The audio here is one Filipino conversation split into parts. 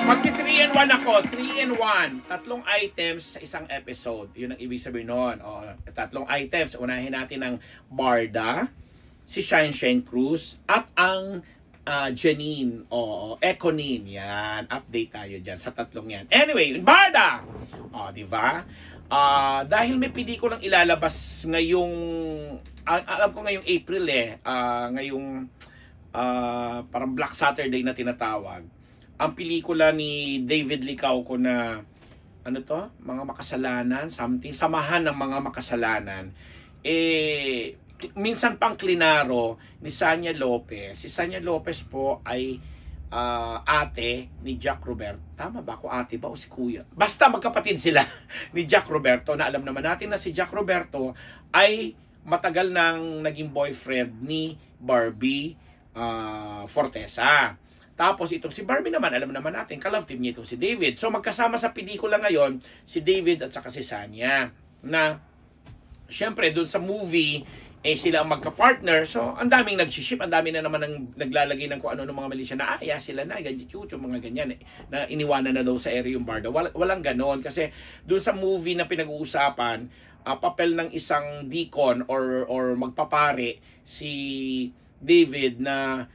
Magki 3 in 1 ako. 3 in 1. Tatlong items sa isang episode. Yun ang ibig sabihin nun. O, tatlong items. Unahin natin ang Barda, si Shine Cruz, at ang Janine o Econine. Yan. Update tayo dyan sa tatlong yan. Anyway, Barda! O, di ba? Dahil may pelikulang ilalabas ngayong, alam ko ngayong April ngayong parang Black Saturday na tinatawag. Ang pelikula ni David Licauco na ano to? Mga makasalanan, something, samahan ng mga makasalanan. Minsan pang klinaro ni Sanya Lopez. Si Sanya Lopez po ay ate ni Jack Roberto. Tama ba ako, ate ba o si kuya? Basta magkapatid sila ni Jack Roberto, na alam naman natin na si Jack Roberto ay matagal nang naging boyfriend ni Barbie Fortesa. Tapos itong si Barbie naman, alam naman natin, ka-love team niya itong si David. So magkasama sa pelikula ngayon, si David at saka si Sanya. Na, syempre, dun sa movie, sila ang magka-partner. So, ang daming nag-ship, ang dami na naman naglalagay ng kung ano ng mga mali siya na, sila na, ganyan, mga ganyan, na iniwanan na daw sa area yung Barda. Walang ganon. Kasi dun sa movie na pinag-uusapan, papel ng isang deacon or magpapare si David na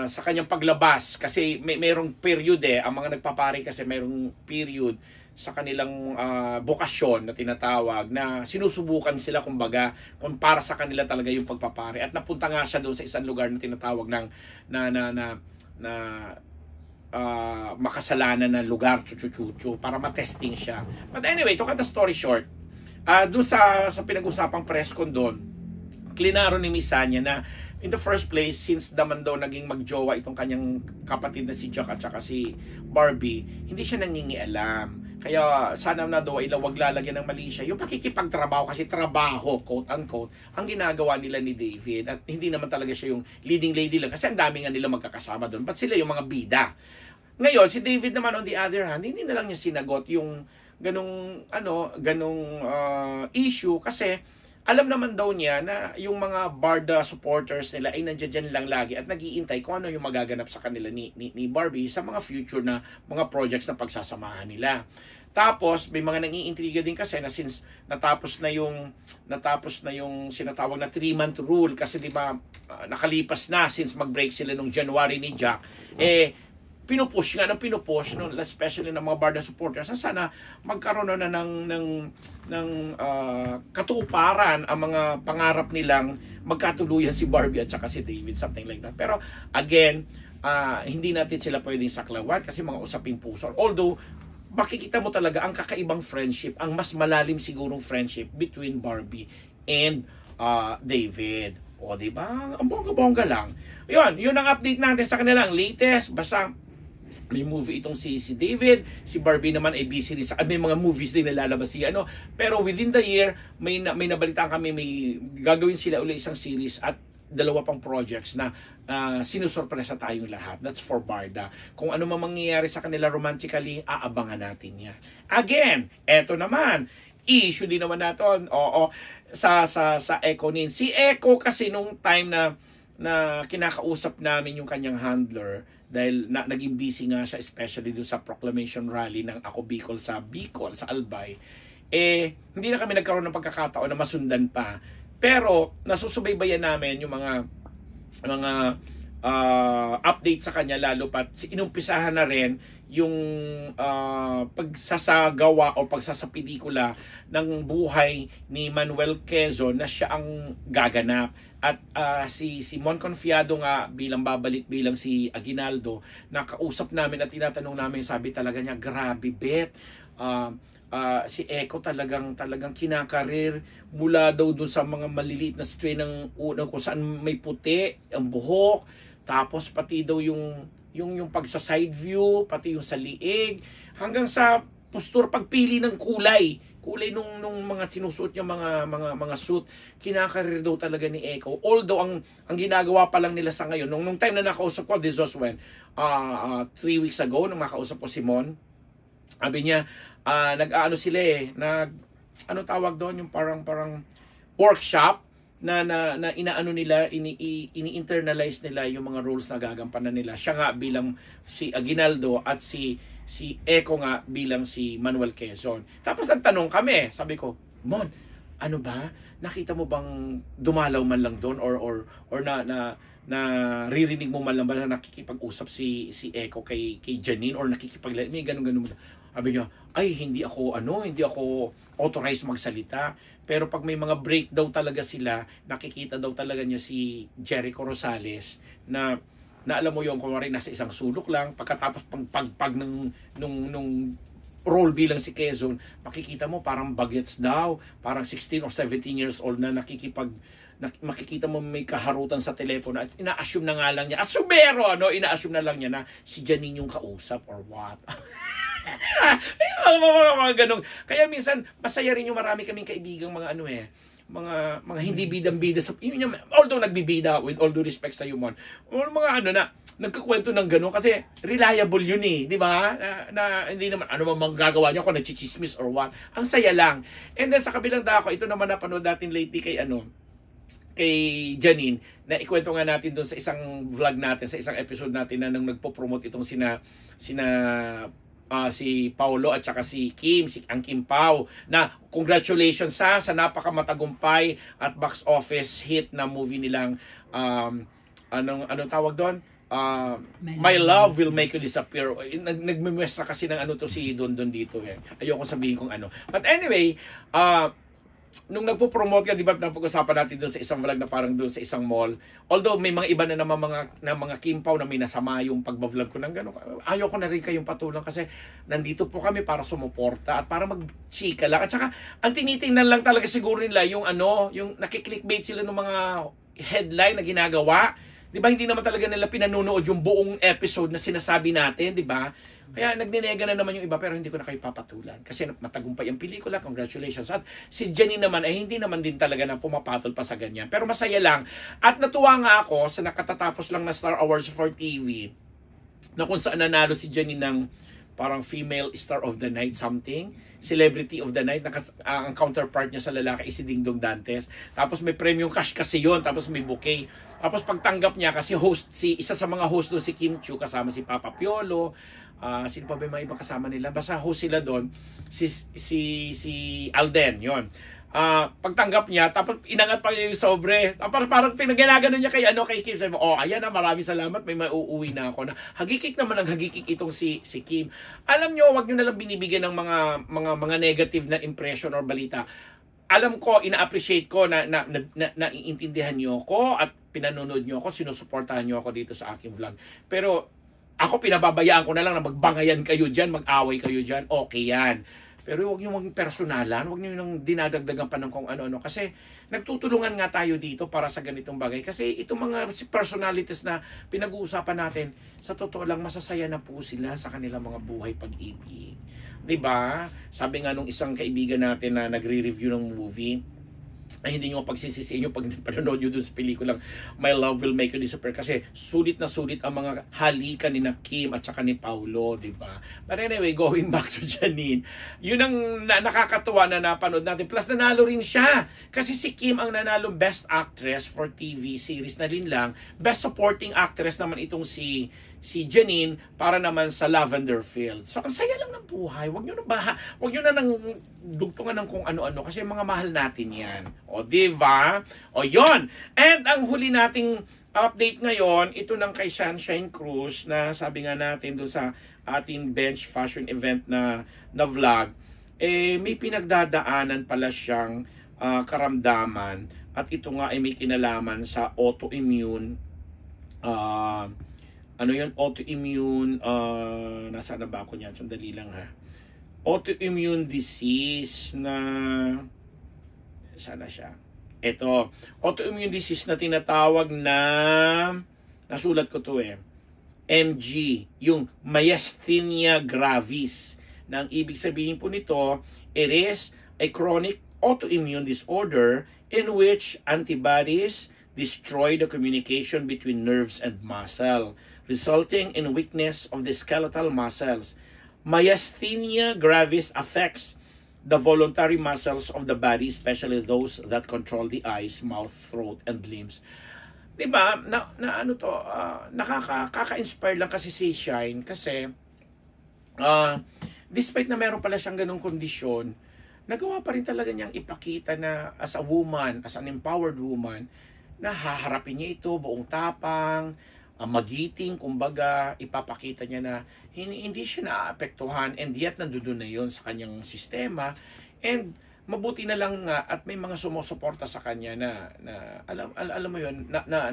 sa kanyang paglabas, kasi mayroong period ang mga nagpapare kasi mayroong period sa kanilang bokasyon na tinatawag, na sinusubukan sila kumbaga kung para sa kanila talaga yung pagpapare, at napunta nga siya doon sa isang lugar na tinatawag ng makasalanan na lugar, chuchu para matesting siya. But anyway, to cut the story short, doon sa pinag-usapang press con doon, klinaro ni Miss Sanya na in the first place, since naman daw naging magjowa itong kanyang kapatid na si Jack at saka si Barbie, hindi siya nangingialam. Kaya sana na daw ay wag lalagyan ng mali siya yung pakikipagtrabaho, kasi trabaho, quote-unquote, ang ginagawa nila ni David. At hindi naman talaga siya yung leading lady lang, kasi ang dami nga nila magkakasama doon. But sila yung mga bida. Ngayon, si David naman on the other hand, hindi na lang niya sinagot yung ganong issue, kasi alam naman daw niya na yung mga Barda supporters nila ay nandiyan lang lagi at nag-iintay kung ano yung magaganap sa kanila ni Barbie sa mga future na mga projects na pagsasamahan nila. Tapos may mga nangiintriga din kasi na since natapos na yung sinatawag na 3-month rule, kasi di ba nakalipas na since mag-break sila nung January ni Jack, pinupush, especially ng mga Barda supporters, na sana magkaroon na ng katuparan ang mga pangarap nilang magkatuluyan si Barbie at saka si David, something like that. Pero again, hindi natin sila pwedeng saklawan kasi mga usaping puso. Although, makikita mo talaga ang kakaibang friendship, ang mas malalim sigurong friendship between Barbie and David. O, diba? Ang bongga-bongga lang. Yun ang update natin sa kanilang latest. Basta may movie itong si David, si Barbie naman ay busy rin may mga movies din nalalabas pero within the year may nabalitaan kami, may gagawin sila uli isang series at 2 pang projects na sinusurpresa tayong lahat. That's for Barda. Kung ano man mangyayari sa kanila romantically, aabangan natin yan. Again, eto naman, issue din naman natin sa Econine. Si Eco kasi nung time na kinakausap namin yung kanyang handler, dahil naging busy nga siya, especially dun sa proclamation rally ng Ako Bicol sa Albay, hindi na kami nagkaroon ng pagkakataon na masundan pa. Pero nasusubaybayan namin yung mga update sa kanya, lalo pat inumpisahan na rin yung pagsasagawa o pagsasapelikula ng buhay ni Manuel Quezon na siya ang gaganap. At si Mon Confiado nga babalik bilang si Aguinaldo, nakausap namin at tinatanong namin, sabi talaga niya, grabe bet, si Eco talagang kinakarir mula daw dun sa mga maliliit na strain ng unang kung saan may puti ang buhok, tapos pati daw yung pagsa-side view, pati yung sa liig, hanggang sa posture, pagpili ng kulay nung mga sinusuot niya, mga suit, kinakarir daw talaga ni Eco. Although ang ginagawa pa lang nila sa ngayon, nung time na nakausap ko, this was when 3 weeks ago, nung makausap ko si Mon, sabi niya, nag-aano sila ano tawag doon, yung parang workshop na inaano nila, ini-internalize nila yung mga rules na gagampanan nila. Siya nga bilang si Aguinaldo at si si Eco nga bilang si Manuel Quezon. Tapos nagtanong kami, sabi ko, Mon, ano ba? Nakita mo bang dumalaw man lang doon or na ririnig mo man lang ba na nakikipag-usap si Eco kay Janine or may ganun. Sabi niya, ay hindi ako authorized magsalita. Pero pag may mga breakdown talaga sila, nakikita daw talaga niya si Jericho Rosales na alam mo yung kunwari nasa isang sulok lang, pagkatapos pag nung role bilang si Quezon, makikita mo parang bagets daw, parang 16 or 17 years old na makikita mo may kaharutan sa telepono at ina-assume na nga lang niya, asumero, ina-assume na lang niya na si Janine yung kausap or what. mga ganun. Kaya minsan masaya rin yung marami kaming kaibigang mga mga hindi bidang-bida sa although nagbibida with all due respect sa Mon, mga na nagkukwento ng gano'n kasi reliable yun di ba? Na hindi naman ano mang gagawa niya kung nagchichismis or what. Ang saya lang. And then sa kabilang dako, ito naman napanood natin lately kay Janine, na ikwento nga natin doon sa isang vlog natin, sa isang episode natin na nung nagpo-promote itong si Paulo at saka si ang Kim Pao, na congratulations sa napakamatagumpay at box office hit na movie nilang anong tawag doon? My Love Will Make You Disappear. Nagmemesa kasi ng si Don dito Ayoko sabihin kung ano. But anyway, nung nagpo-promote ka, di ba, napag-usapan natin doon sa isang vlog na parang doon sa isang mall. Although may mga iba na naman mga Kim Pao na may nasama yung pagbablog ko ng gano'n. Ayoko na rin kayong patulang kasi nandito po kami para sumuporta at para mag-chika lang. At saka, ang tinitingnan lang talaga siguro nila yung yung nakiklickbait sila ng mga headline na ginagawa. Di ba, hindi naman talaga nila pinanunood yung buong episode na sinasabi natin, di ba? Kaya nagninega na naman yung iba pero hindi ko na kayo papatulan. Kasi matagumpay ang pelikula, congratulations. At si Janine naman ay hindi naman din talaga na pumapatol pa sa ganyan. Pero masaya lang. At natuwa nga ako sa nakatatapos lang na Star Awards for TV na kung saan nanalo si Janine ng parang female star of the night something, celebrity of the night, ang counterpart niya sa lalaki is si Dingdong Dantes. Tapos may premium cash kasi yon, tapos may bouquet. Tapos pagtanggap niya kasi isa sa mga host doon si Kim Chiu, kasama si Papa Piolo, sino pa ba may ibang kasama nila? Basta host sila doon, si Alden, yon. Pagtanggap niya, tapos inangat pa niya yung sobre. Parang pinaganagan niya kay Kim. Sabi mo, ayan na, maraming salamat, may mauuwi na ako. Na hagikik naman ang hagikik itong si Kim. Alam niyo, wag niyo na lang binibigyan ng mga negative na impression or balita. Alam ko, ina-appreciate ko na naiintindihan niyo ako at pinanonood niyo ako, sinusuportahan niyo ako dito sa aking vlog. Pero ako, pinababayaan ko na lang na magbangayan kayo dyan, mag-away kayo dyan, okay yan. Pero huwag niyo maging personalan, huwag niyo nang dinadagdagan pa ng kung ano-ano. Kasi nagtutulungan nga tayo dito para sa ganitong bagay. Kasi itong mga personalities na pinag-uusapan natin, sa totoo lang masasaya na po sila sa kanilang mga buhay pag-ibig. Diba? Sabi nga nung isang kaibigan natin na nagre-review ng movie, ay hindi nyo pagsisisiin nyo pag panonood nyo dun sa pelikulang My Love Will Make You Disappear kasi sulit na sulit ang mga halikan ni Kim at saka ni Paulo, diba? But anyway, going back to Janine, yun ang nakakatuwa na napanood natin. Plus nanalo rin siya kasi si Kim ang nanalo Best Actress for TV series na rin lang. Best Supporting Actress naman itong si Janine para naman sa Lavender Field. So, ang saya lang ng buhay. Huwag nyo na nang dugtungan ng kung ano-ano kasi mga mahal natin yan. O, diba? O, yon. And ang huli nating update ngayon, ito ng kay Sunshine Cruz na sabi nga natin doon sa ating bench fashion event na vlog, may pinagdadaanan pala siyang karamdaman at ito nga ay may kinalaman sa autoimmune autoimmune, nasaan na ba ako niyan? Sandali lang ha. Autoimmune disease na, sana siya? Ito, autoimmune disease na tinatawag na, nasulat ko to MG, yung myasthenia gravis. Na ang ibig sabihin po nito, it is a chronic autoimmune disorder in which antibodies destroy the communication between nerves and muscle, resulting in weakness of the skeletal muscles. Myasthenia gravis affects the voluntary muscles of the body, especially those that control the eyes, mouth, throat, and limbs. Diba? Nakaka-inspire lang kasi si Shine kasi Despite na meron pala siyang ganung kondisyon, nagawa pa rin talaga niyang ipakita na as a woman, as an empowered woman, na haharapin niya ito buong tapang, magiting, kumbaga, ipapakita niya na hindi siya naaapektuhan, and yet nandoon na yon sa kanyang sistema. And mabuti na lang nga at may mga sumusuporta sa kanya na alam mo yon na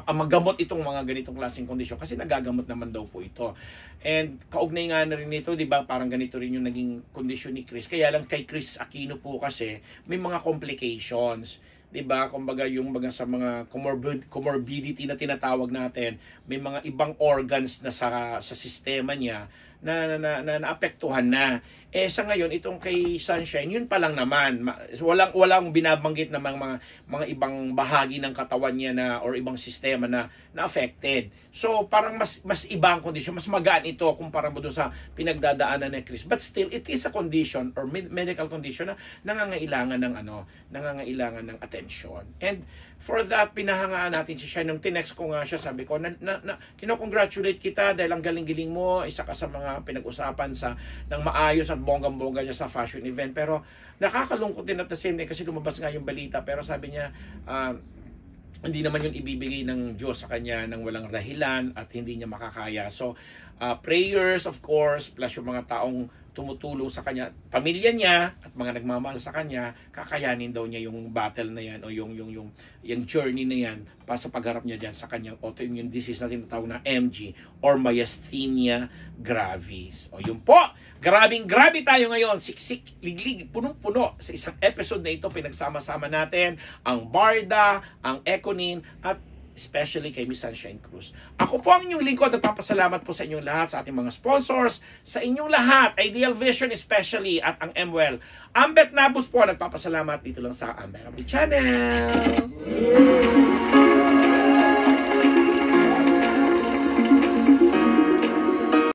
magamot itong mga ganitong klaseng kondisyon, kasi nagagamot naman daw po ito. And kaugnay nga na rin ito, 'di ba? Parang ganito rin yung naging kondisyon ni Chris. Kaya lang kay Chris Aquino po kasi may mga complications. 'Di ba? Kumbaga yung mga sa mga comorbidity na tinatawag natin, may mga ibang organs na sa sistema niya na naapektuhan na. Sa ngayon itong kay Sunshine, yun pa lang naman. Walang binabanggit na mga ibang bahagi ng katawan niya na or ibang sistema na affected. So parang mas ibang kondisyon, mas magaan ito kumpara mo doon sa pinagdadaanan ni Chris. But still it is a condition or medical condition na nangangailangan ng attention. And for that, pinahangaan natin si Shine. Nung tinext ko nga siya, sabi ko, kino-congratulate kita dahil ang galing-galing mo, isa ka sa mga pinag-usapan ng maayos at bonggang-bongga niya sa fashion event. Pero nakakalungkot din at the same time kasi lumabas nga yung balita. Pero sabi niya, hindi naman yun ibibigay ng Diyos sa kanya ng walang dahilan at hindi niya makakaya. So, prayers of course, plus yung mga taong tumutulong sa kanya, pamilya niya at mga nagmamahal sa kanya, kakayanin daw niya yung battle na yan o yung journey na yan para sa pagharap niya diyan sa kanyang autoimmune disease na tinatawag na MG or myasthenia gravis. O yun po, grabe tayo ngayon, siksik, liglig, punong-puno sa isang episode na ito. Pinagsama-sama natin ang Barda, ang Econin at especially kay Miss Sunshine Cruz. Ako po ang inyong lingkod, nagpapasalamat po sa inyong lahat, sa ating mga sponsors, sa inyong lahat, Ideal Vision especially, at ang MWell. Ambet Nabus po, nagpapasalamat dito lang sa Ambet Channel.